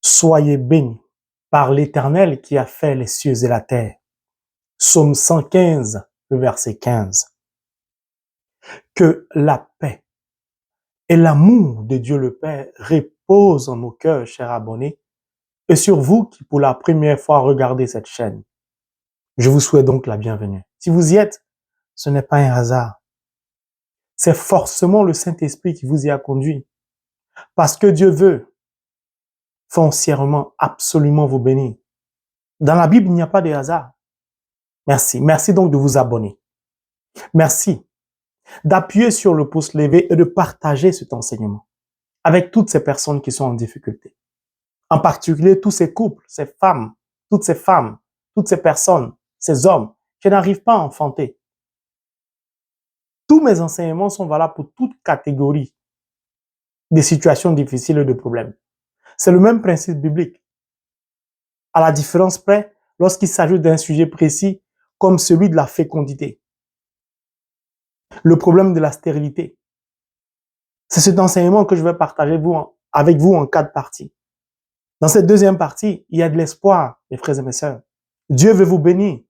Soyez bénis par l'Éternel qui a fait les cieux et la terre. Psaume 115, le verset 15. Que la paix et l'amour de Dieu le Père reposent en nos cœurs, chers abonnés, et sur vous qui pour la première fois regardez cette chaîne. Je vous souhaite donc la bienvenue. Si vous y êtes, ce n'est pas un hasard. C'est forcément le Saint-Esprit qui vous y a conduit. Parce que Dieu veut foncièrement, absolument vous bénir. Dans la Bible, il n'y a pas de hasard. Merci. Merci donc de vous abonner. Merci d'appuyer sur le pouce levé et de partager cet enseignement avec toutes ces personnes qui sont en difficulté. En particulier, tous ces couples, ces femmes, toutes ces personnes, ces hommes qui n'arrivent pas à enfanter. Tous mes enseignements sont valables pour toute catégorie de situations difficiles et de problèmes. C'est le même principe biblique. À la différence près, lorsqu'il s'agit d'un sujet précis comme celui de la fécondité, le problème de la stérilité. C'est cet enseignement que je vais partager avec vous en 4 parties. Dans cette deuxième partie, il y a de l'espoir, mes frères et mes sœurs. Dieu veut vous bénir.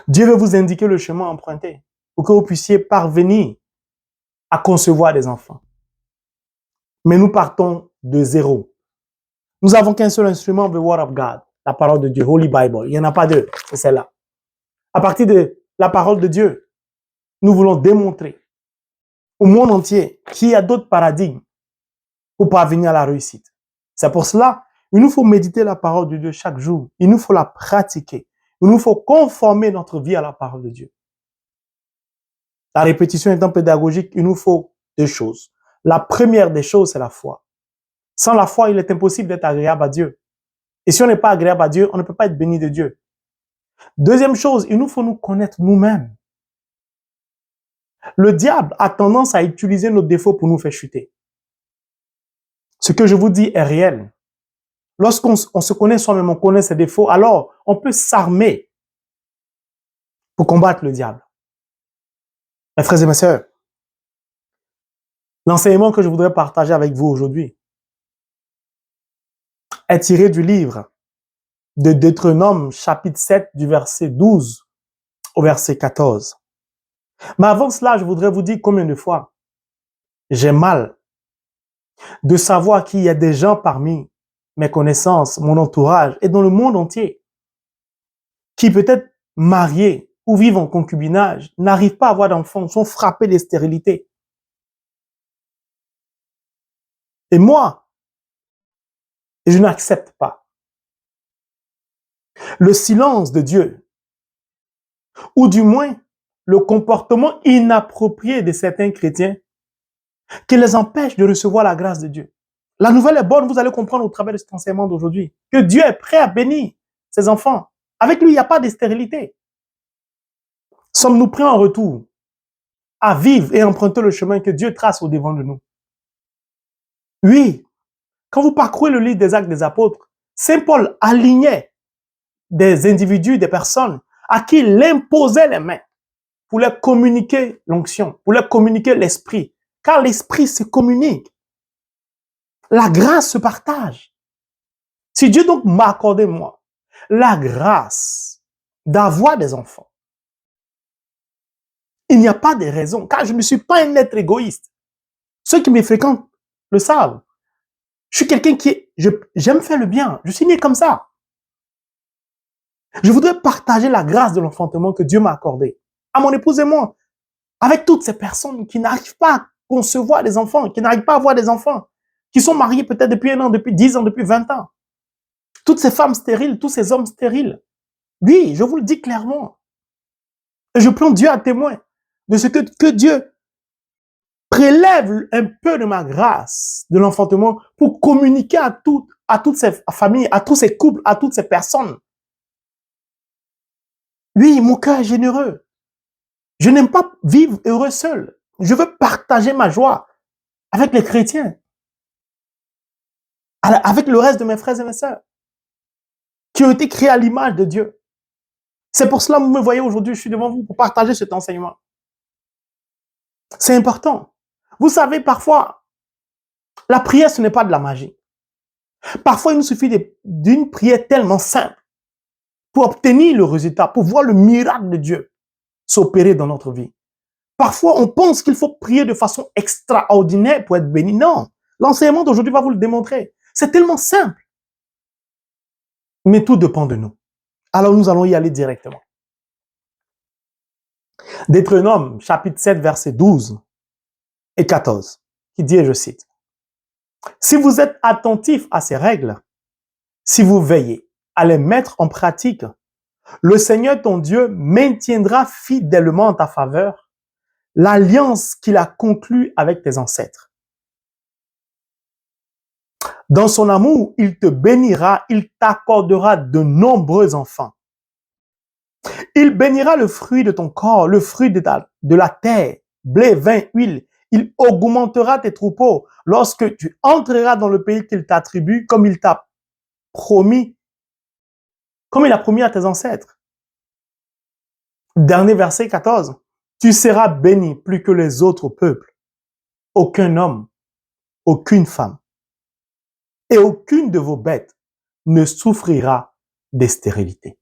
Dieu veut vous indiquer le chemin emprunté pour que vous puissiez parvenir à concevoir des enfants. Mais nous partons de zéro. Nous n'avons qu'un seul instrument, the Word of God, la parole de Dieu, Holy Bible. Il n'y en a pas deux, c'est celle-là. À partir de la parole de Dieu, nous voulons démontrer au monde entier qu'il y a d'autres paradigmes pour parvenir à la réussite. C'est pour cela, il nous faut méditer la parole de Dieu chaque jour. Il nous faut la pratiquer. Il nous faut conformer notre vie à la parole de Dieu. La répétition étant pédagogique, il nous faut 2 choses. La première des choses, c'est la foi. Sans la foi, il est impossible d'être agréable à Dieu. Et si on n'est pas agréable à Dieu, on ne peut pas être béni de Dieu. Deuxième chose, il nous faut nous connaître nous-mêmes. Le diable a tendance à utiliser nos défauts pour nous faire chuter. Ce que je vous dis est réel. Lorsqu'on se connaît soi-même, on connaît ses défauts, alors on peut s'armer pour combattre le diable. Mes frères et mes sœurs, l'enseignement que je voudrais partager avec vous aujourd'hui est tiré du livre de Deutéronome, chapitre 7, du verset 12 au verset 14. Mais avant cela, je voudrais vous dire combien de fois j'ai mal de savoir qu'il y a des gens parmi mes connaissances, mon entourage et dans le monde entier qui peut-être mariés ou vivent en concubinage, n'arrivent pas à avoir d'enfants, sont frappés de stérilité. Et moi, je n'accepte pas le silence de Dieu, ou du moins le comportement inapproprié de certains chrétiens qui les empêche de recevoir la grâce de Dieu. La nouvelle est bonne, vous allez comprendre au travers de cet enseignement d'aujourd'hui, que Dieu est prêt à bénir ses enfants. Avec lui, il n'y a pas de stérilité. Sommes-nous prêts en retour à vivre et emprunter le chemin que Dieu trace au devant de nous? Oui. Quand vous parcourez le livre des Actes des Apôtres, Saint Paul alignait des individus, des personnes à qui il imposait les mains pour leur communiquer l'onction, pour leur communiquer l'esprit. Car l'esprit se communique. La grâce se partage. Si Dieu donc m'a accordé, moi, la grâce d'avoir des enfants, il n'y a pas de raison, car je ne suis pas un être égoïste. Ceux qui me fréquentent le savent. Je suis quelqu'un j'aime faire le bien. Je suis né comme ça. Je voudrais partager la grâce de l'enfantement que Dieu m'a accordé à mon épouse et moi, avec toutes ces personnes qui n'arrivent pas à concevoir des enfants, qui n'arrivent pas à avoir des enfants, qui sont mariés peut-être depuis 1 an, depuis 10 ans, depuis 20 ans. Toutes ces femmes stériles, tous ces hommes stériles. Oui, je vous le dis clairement. Et je prends Dieu à témoin de ce que Dieu prélève un peu de ma grâce de l'enfantement pour communiquer à toutes ces familles, à tous ces couples, à toutes ces personnes. Oui, mon cœur est généreux. Je n'aime pas vivre heureux seul. Je veux partager ma joie avec les chrétiens, avec le reste de mes frères et mes sœurs, qui ont été créés à l'image de Dieu. C'est pour cela que vous me voyez aujourd'hui, je suis devant vous pour partager cet enseignement. C'est important. Vous savez, parfois, la prière, ce n'est pas de la magie. Parfois, il nous suffit d'une prière tellement simple pour obtenir le résultat, pour voir le miracle de Dieu s'opérer dans notre vie. Parfois, on pense qu'il faut prier de façon extraordinaire pour être béni. Non, l'enseignement d'aujourd'hui va vous le démontrer. C'est tellement simple. Mais tout dépend de nous. Alors, nous allons y aller directement. Deutéronome, chapitre 7, versets 12 et 14, qui dit, et je cite, « Si vous êtes attentifs à ces règles, si vous veillez à les mettre en pratique, le Seigneur ton Dieu maintiendra fidèlement en ta faveur l'alliance qu'il a conclue avec tes ancêtres. Dans son amour, il te bénira, il t'accordera de nombreux enfants. Il bénira le fruit de ton corps, le fruit de la terre, blé, vin, huile. Il augmentera tes troupeaux lorsque tu entreras dans le pays qu'il t'attribue, comme il t'a promis, comme il a promis à tes ancêtres. » Dernier verset 14. Tu seras béni plus que les autres peuples. Aucun homme, aucune femme et aucune de vos bêtes ne souffrira de stérilité.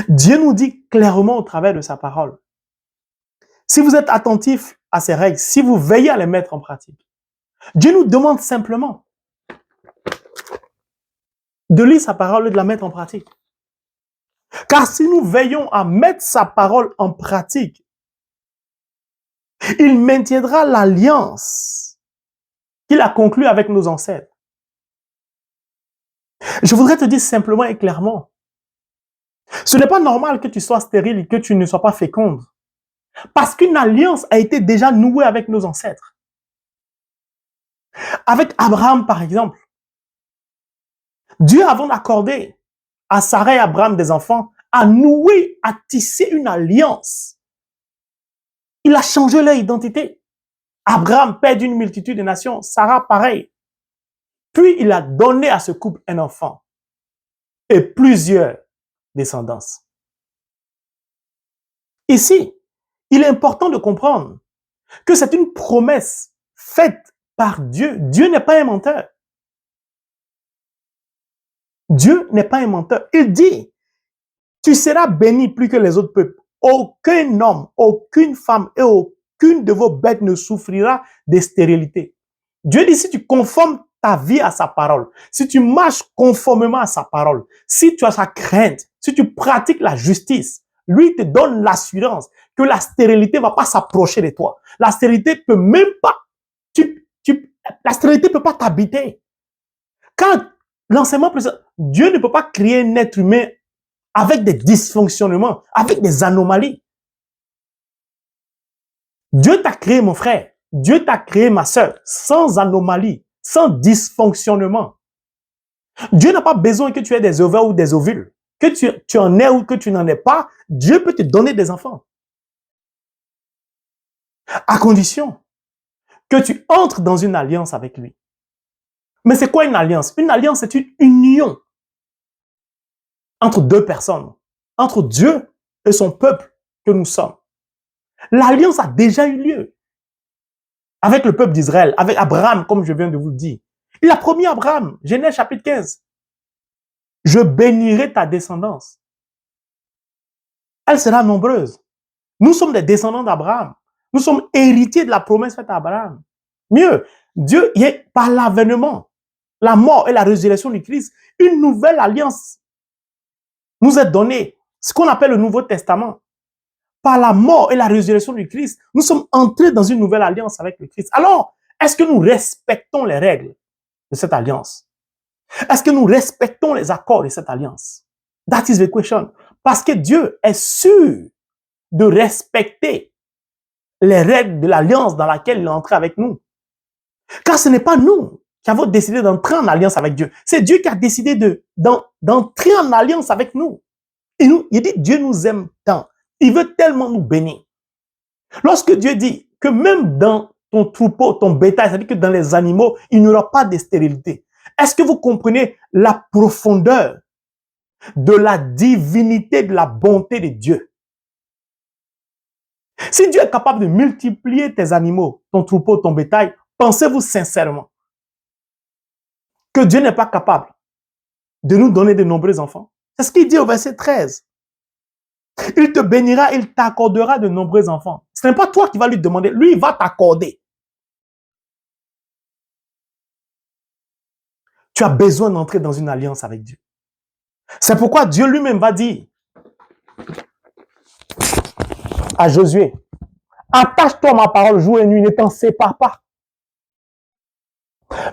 Dieu nous dit clairement au travers de sa parole, si vous êtes attentifs à ces règles, si vous veillez à les mettre en pratique, Dieu nous demande simplement de lire sa parole et de la mettre en pratique. Car si nous veillons à mettre sa parole en pratique, il maintiendra l'alliance qu'il a conclue avec nos ancêtres. Je voudrais te dire simplement et clairement, ce n'est pas normal que tu sois stérile et que tu ne sois pas féconde. Parce qu'une alliance a été déjà nouée avec nos ancêtres. Avec Abraham, par exemple. Dieu, avant d'accorder à Sarah et Abraham des enfants, a noué, a tissé une alliance. Il a changé leur identité. Abraham, père d'une multitude de nations. Sarah, pareil. Puis, il a donné à ce couple un enfant et plusieurs descendances. Ici, il est important de comprendre que c'est une promesse faite par Dieu. Dieu n'est pas un menteur. Dieu n'est pas un menteur. Il dit, tu seras béni plus que les autres peuples. Aucun homme, aucune femme et aucune de vos bêtes ne souffrira de stérilité. Dieu dit, si tu conformes ta vie à sa parole, si tu marches conformément à sa parole, si tu as sa crainte, si tu pratiques la justice, lui te donne l'assurance que la stérilité ne va pas s'approcher de toi. La stérilité peut même pas, la stérilité peut pas t'habiter. Quand l'enseignement précédent, Dieu ne peut pas créer un être humain avec des dysfonctionnements, avec des anomalies. Dieu t'a créé, mon frère. Dieu t'a créé, ma sœur, sans anomalie, sans dysfonctionnement. Dieu n'a pas besoin que tu aies des ovaires ou des ovules. Que tu en aies ou que tu n'en aies pas, Dieu peut te donner des enfants. À condition que tu entres dans une alliance avec lui. Mais c'est quoi une alliance? Une alliance, c'est une union entre deux personnes, entre Dieu et son peuple que nous sommes. L'alliance a déjà eu lieu avec le peuple d'Israël, avec Abraham, comme je viens de vous le dire. Il a promis à Abraham, Genèse chapitre 15, je bénirai ta descendance. Elle sera nombreuse. Nous sommes des descendants d'Abraham. Nous sommes héritiers de la promesse faite à Abraham. Mieux, Dieu, par l'avènement, la mort et la résurrection du Christ, une nouvelle alliance nous est donnée, ce qu'on appelle le Nouveau Testament. Par la mort et la résurrection du Christ, nous sommes entrés dans une nouvelle alliance avec le Christ. Alors, est-ce que nous respectons les règles de cette alliance? Est-ce que nous respectons les accords de cette alliance? That is the question. Parce que Dieu est sûr de respecter les règles de l'alliance dans laquelle il est entré avec nous. Car ce n'est pas nous qui avons décidé d'entrer en alliance avec Dieu. C'est Dieu qui a décidé d'entrer en alliance avec nous. Et il dit, Dieu nous aime tant. Il veut tellement nous bénir. Lorsque Dieu dit que même dans ton troupeau, ton bétail, c'est-à-dire que dans les animaux, il n'y aura pas de stérilité. Est-ce que vous comprenez la profondeur de la divinité, de la bonté de Dieu? Si Dieu est capable de multiplier tes animaux, ton troupeau, ton bétail, pensez-vous sincèrement que Dieu n'est pas capable de nous donner de nombreux enfants? C'est ce qu'il dit au verset 13. Il te bénira, il t'accordera de nombreux enfants. Ce n'est pas toi qui vas lui demander, lui, il va t'accorder. Tu as besoin d'entrer dans une alliance avec Dieu. C'est pourquoi Dieu lui-même va dire à Josué, attache-toi à ma parole jour et nuit, ne t'en sépare pas.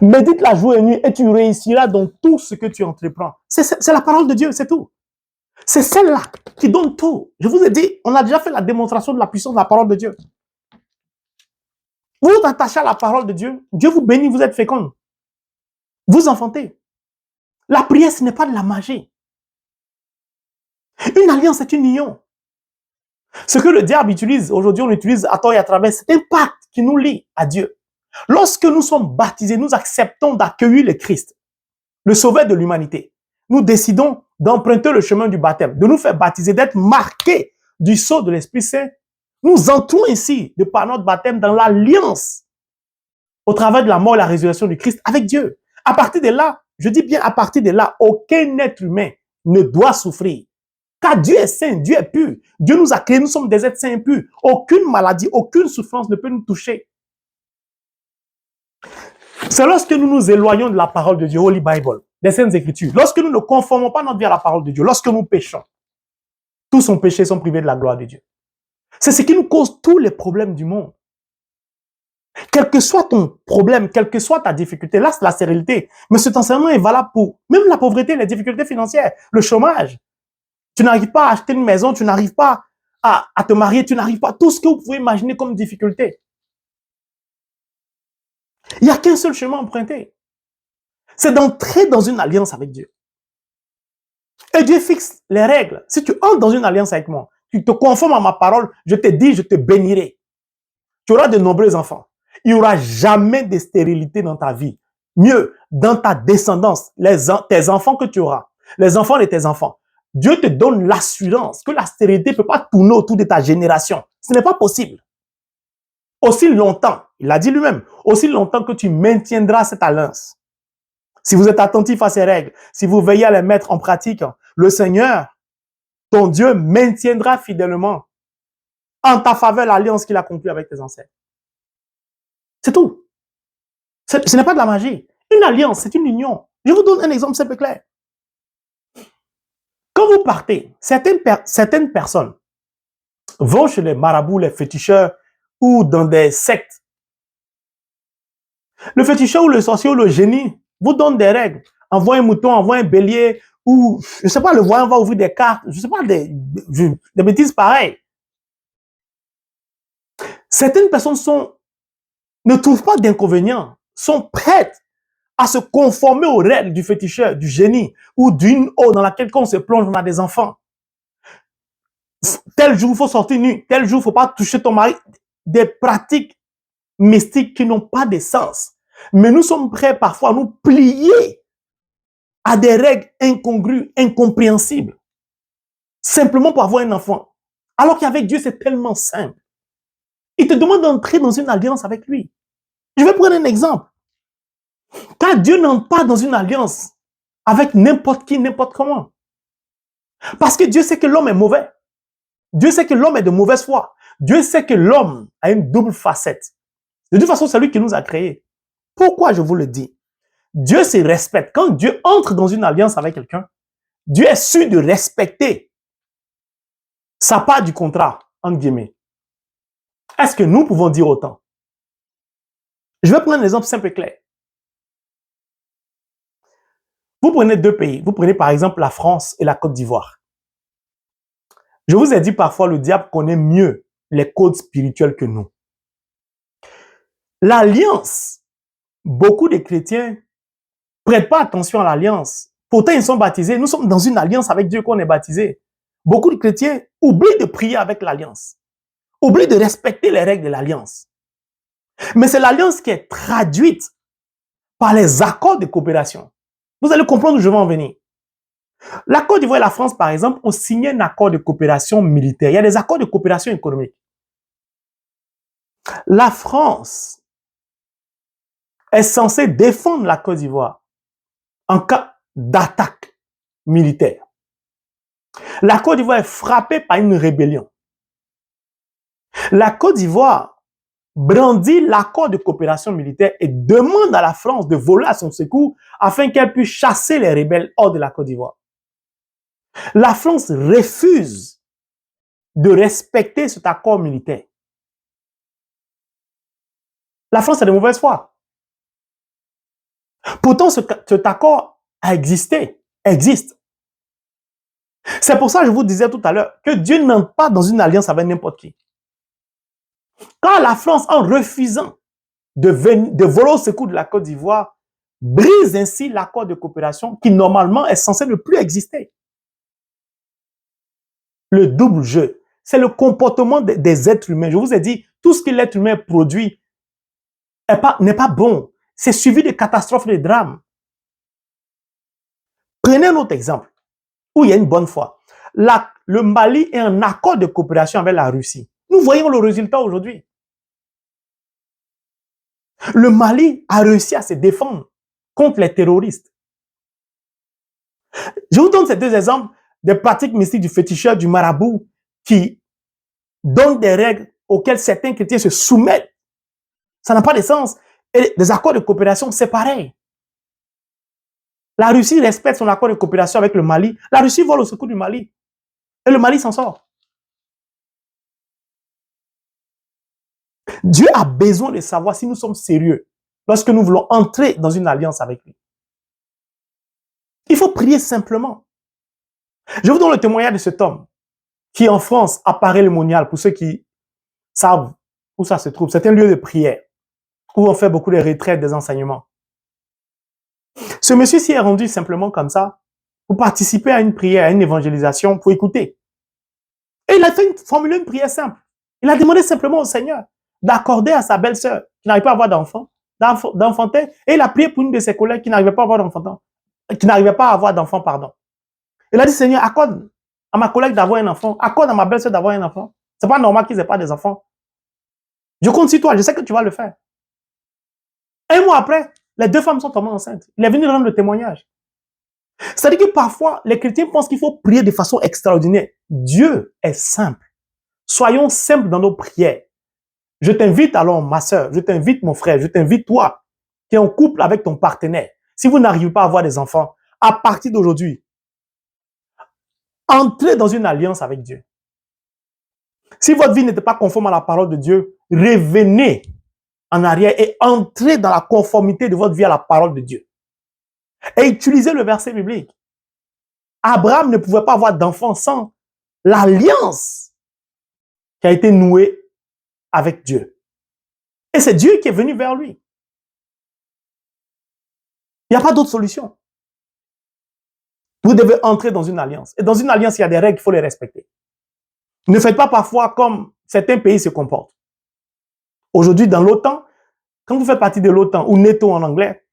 Médite la jour et nuit et tu réussiras dans tout ce que tu entreprends. C'est la parole de Dieu, c'est tout. C'est celle-là qui donne tout. Je vous ai dit, on a déjà fait la démonstration de la puissance de la parole de Dieu. Vous vous attachez à la parole de Dieu, Dieu vous bénit, vous êtes fécond. Vous enfantez. La prière, ce n'est pas de la magie. Une alliance, c'est une union. Ce que le diable utilise, aujourd'hui on utilise à tort et à travers, c'est un pacte qui nous lie à Dieu. Lorsque nous sommes baptisés, nous acceptons d'accueillir le Christ, le sauveur de l'humanité. Nous décidons d'emprunter le chemin du baptême, de nous faire baptiser, d'être marqués du sceau de l'Esprit Saint. Nous entrons ici, de par notre baptême, dans l'alliance au travers de la mort et la résurrection du Christ avec Dieu. À partir de là, je dis bien à partir de là, aucun être humain ne doit souffrir. Car Dieu est saint, Dieu est pur. Dieu nous a créés, nous sommes des êtres saints et purs. Aucune maladie, aucune souffrance ne peut nous toucher. C'est lorsque nous nous éloignons de la parole de Dieu, Holy Bible, des Saintes Écritures, lorsque nous ne conformons pas notre vie à la parole de Dieu, lorsque nous péchons, tous son péchés sont privés de la gloire de Dieu. C'est ce qui nous cause tous les problèmes du monde. Quel que soit ton problème, quelle que soit ta difficulté, là c'est la stérilité. Mais cet enseignement est valable pour même la pauvreté, les difficultés financières, le chômage. Tu n'arrives pas à acheter une maison, tu n'arrives pas à te marier, tu n'arrives pas à tout ce que vous pouvez imaginer comme difficulté. Il n'y a qu'un seul chemin emprunté. C'est d'entrer dans une alliance avec Dieu. Et Dieu fixe les règles. Si tu entres dans une alliance avec moi, tu te conformes à ma parole, je te dis, je te bénirai. Tu auras de nombreux enfants. Il n'y aura jamais de stérilité dans ta vie. Mieux, dans ta descendance, tes enfants que tu auras, les enfants de tes enfants, Dieu te donne l'assurance que la stérilité ne peut pas tourner autour de ta génération. Ce n'est pas possible. Aussi longtemps, il l'a dit lui-même, aussi longtemps que tu maintiendras cette alliance. Si vous êtes attentif à ces règles, si vous veillez à les mettre en pratique, le Seigneur, ton Dieu, maintiendra fidèlement en ta faveur l'alliance qu'il a conclue avec tes ancêtres. C'est tout. Ce n'est pas de la magie. Une alliance, c'est une union. Je vous donne un exemple simple et clair. Quand vous partez, certaines personnes vont chez les marabouts, les féticheurs ou dans des sectes. Le féticheur ou le sorcier ou le génie vous donne des règles. Envoie un mouton, envoie un bélier ou, je ne sais pas, le voyant va ouvrir des cartes. Je ne sais pas, des bêtises pareilles. Certaines personnes ne trouvent pas d'inconvénients, sont prêtes à se conformer aux règles du féticheur, du génie ou d'une eau dans laquelle quand on se plonge, on a des enfants. Tel jour, il faut sortir nu. Tel jour, il ne faut pas toucher ton mari. Des pratiques mystiques qui n'ont pas de sens. Mais nous sommes prêts parfois à nous plier à des règles incongrues, incompréhensibles, simplement pour avoir un enfant. Alors qu'avec Dieu, c'est tellement simple. Il te demande d'entrer dans une alliance avec lui. Je vais prendre un exemple. Car Dieu n'entre pas dans une alliance avec n'importe qui, n'importe comment. Parce que Dieu sait que l'homme est mauvais. Dieu sait que l'homme est de mauvaise foi. Dieu sait que l'homme a une double facette. De toute façon, c'est lui qui nous a créés. Pourquoi je vous le dis? Dieu se respecte. Quand Dieu entre dans une alliance avec quelqu'un, Dieu est sûr de respecter sa part du contrat, entre guillemets. Est-ce que nous pouvons dire autant? Je vais prendre un exemple simple et clair. Vous prenez deux pays. Vous prenez par exemple la France et la Côte d'Ivoire. Je vous ai dit parfois, le diable connaît mieux les codes spirituels que nous. L'alliance, beaucoup de chrétiens ne prêtent pas attention à l'alliance. Pourtant, ils sont baptisés. Nous sommes dans une alliance avec Dieu qu'on est baptisé. Beaucoup de chrétiens oublient de prier avec l'alliance. Oublient de respecter les règles de l'alliance. Mais c'est l'alliance qui est traduite par les accords de coopération. Vous allez comprendre où je veux en venir. La Côte d'Ivoire et la France, par exemple, ont signé un accord de coopération militaire. Il y a des accords de coopération économique. La France est censée défendre la Côte d'Ivoire. en cas d'attaque militaire. La Côte d'Ivoire est frappée par une rébellion. La Côte d'Ivoire brandit l'accord de coopération militaire et demande à la France de voler à son secours afin qu'elle puisse chasser les rebelles hors de la Côte d'Ivoire. La France refuse de respecter cet accord militaire. La France a de mauvaise foi. Pourtant, cet accord a existé, existe. C'est pour ça que je vous disais tout à l'heure que Dieu n'entre pas dans une alliance avec n'importe qui. Quand la France, en refusant de voler au secours de la Côte d'Ivoire, brise ainsi l'accord de coopération qui normalement est censé ne plus exister. Le double jeu, c'est le comportement des êtres humains. Je vous ai dit, tout ce que l'être humain produit n'est pas bon. C'est suivi de catastrophes et de drames. Prenez un autre exemple où il y a une bonne foi. Le Mali est en accord de coopération avec la Russie. Nous voyons le résultat aujourd'hui. Le Mali a réussi à se défendre contre les terroristes. Je vous donne ces deux exemples des pratiques mystiques du féticheur, du marabout, qui donnent des règles auxquelles certains chrétiens se soumettent. Ça n'a pas de sens. Et les accords de coopération, c'est pareil. La Russie respecte son accord de coopération avec le Mali. La Russie vole au secours du Mali. Et le Mali s'en sort. Dieu a besoin de savoir si nous sommes sérieux lorsque nous voulons entrer dans une alliance avec lui. Il faut prier simplement. Je vous donne le témoignage de cet homme qui, en France, apparaît le monial. Pour ceux qui savent où ça se trouve, c'est un lieu de prière où on fait beaucoup de retraites, des enseignements. Ce monsieur s'y est rendu simplement comme ça pour participer à une prière, à une évangélisation, pour écouter. Et il a formulé une prière simple. Il a demandé simplement au Seigneur d'accorder à sa belle-sœur qui n'arrive pas à avoir d'enfant, d'enfanter, et il a prié pour une de ses collègues qui n'arrivait pas à avoir d'enfant, pardon. Il a dit, Seigneur, accorde à ma collègue d'avoir un enfant, accorde à ma belle-sœur d'avoir un enfant. C'est pas normal qu'ils n'aient pas des enfants. Je compte sur toi, je sais que tu vas le faire. Un mois après, les deux femmes sont tombées enceintes. Il est venu rendre le témoignage. C'est-à-dire que parfois, les chrétiens pensent qu'il faut prier de façon extraordinaire. Dieu est simple. Soyons simples dans nos prières. Je t'invite alors, ma soeur, je t'invite mon frère, je t'invite toi, qui es en couple avec ton partenaire. Si vous n'arrivez pas à avoir des enfants, à partir d'aujourd'hui, entrez dans une alliance avec Dieu. Si votre vie n'était pas conforme à la parole de Dieu, revenez en arrière et entrez dans la conformité de votre vie à la parole de Dieu. Et utilisez le verset biblique. Abraham ne pouvait pas avoir d'enfants sans l'alliance qui a été nouée avec Dieu. Et c'est Dieu qui est venu vers lui. Il n'y a pas d'autre solution. Vous devez entrer dans une alliance. Et dans une alliance, il y a des règles, il faut les respecter. Ne faites pas parfois comme certains pays se comportent. Aujourd'hui, dans l'OTAN, quand vous faites partie de l'OTAN, ou NATO en anglais,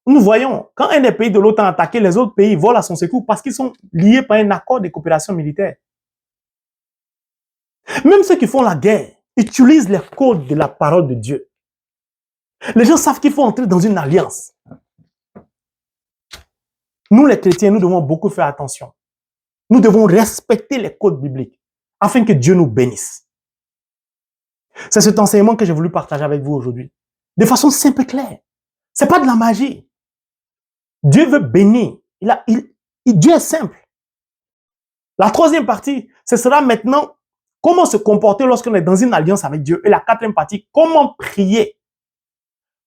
nous voyons, quand un des pays de l'OTAN est attaqué, les autres pays volent à son secours parce qu'ils sont liés par un accord de coopération militaire. Même ceux qui font la guerre utilisent les codes de la parole de Dieu. Les gens savent qu'il faut entrer dans une alliance. Nous, les chrétiens, nous devons beaucoup faire attention. Nous devons respecter les codes bibliques afin que Dieu nous bénisse. C'est cet enseignement que j'ai voulu partager avec vous aujourd'hui. De façon simple et claire. Ce n'est pas de la magie. Dieu veut bénir. Dieu est simple. La troisième partie, ce sera maintenant comment se comporter lorsqu'on est dans une alliance avec Dieu. Et la quatrième partie, comment prier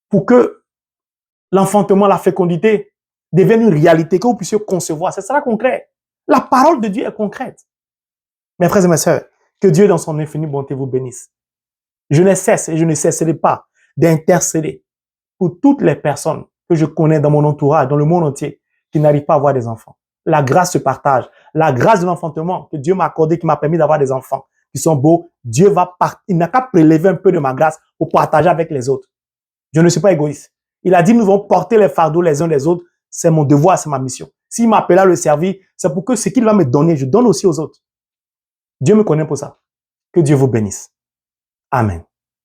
pour que l'enfantement, la fécondité devienne une réalité, que vous puissiez concevoir. Ce sera concret. La parole de Dieu est concrète. Mes frères et mes sœurs, que Dieu dans son infinie bonté vous bénisse. Je ne cesse et je ne cesserai pas d'intercéder pour toutes les personnes que je connais dans mon entourage, dans le monde entier, qui n'arrivent pas à avoir des enfants. La grâce se partage. La grâce de l'enfantement que Dieu m'a accordé, qui m'a permis d'avoir des enfants qui sont beaux, il n'a qu'à prélever un peu de ma grâce pour partager avec les autres. Je ne suis pas égoïste. Il a dit, nous devons porter les fardeaux les uns les autres. C'est mon devoir, c'est ma mission. S'il m'appelle à le servir, c'est pour que ce qu'il va me donner, je donne aussi aux autres. Dieu me connaît pour ça. Que Dieu vous bénisse. Amen.